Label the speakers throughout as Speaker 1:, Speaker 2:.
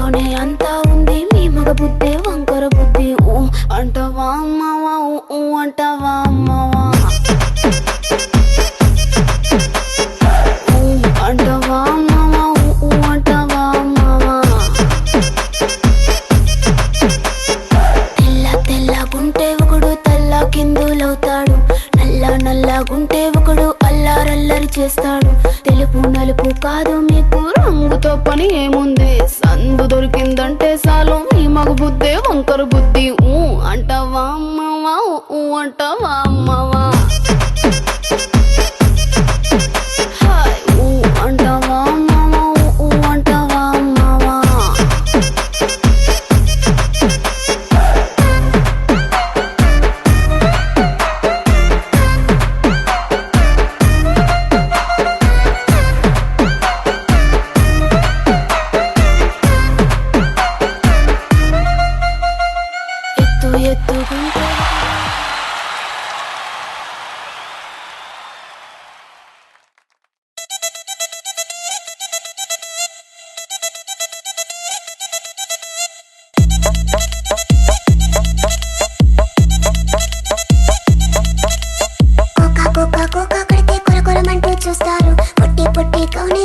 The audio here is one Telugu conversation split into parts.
Speaker 1: మీలోనే అంతా ఉంది, మీ మగ బుద్ధే వంకర బుద్ధి. ఊ అంటవా అమ్మవా, ఊ అంటవా అమ్మవా, ఊ అంటవా అమ్మవా, ఊ అంటవా అమ్మవా. తెల్ల తెల్లగుంటే ఒకడు తల్ల కిందులవుతాడు, నల్ల నల్లగుంటే ఒకడు అల్లారల్లరి చేస్తాడు. తెలుపు నలుపు కాదు మీకు రంగుతో పని ఏముంది, సందు దొరికిందంటే చాలు మీ మగ బుద్ధే వంకర బుద్ధి. ఊ అంటవా అమ్మవా, ఊ అంటవా అమ్మవా, హాయ్ ఊ అంటవా అమ్మవా, ఊ అంటవా అమ్మవా. ఎత్తుకుంటే
Speaker 2: కోకా కొడితే కొరకొరమంటూ చూస్తారు, పొట్టి పొట్టి కౌని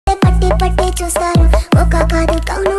Speaker 2: పట్టి పట్టి చూస్తారు. కోకా కాదు కౌను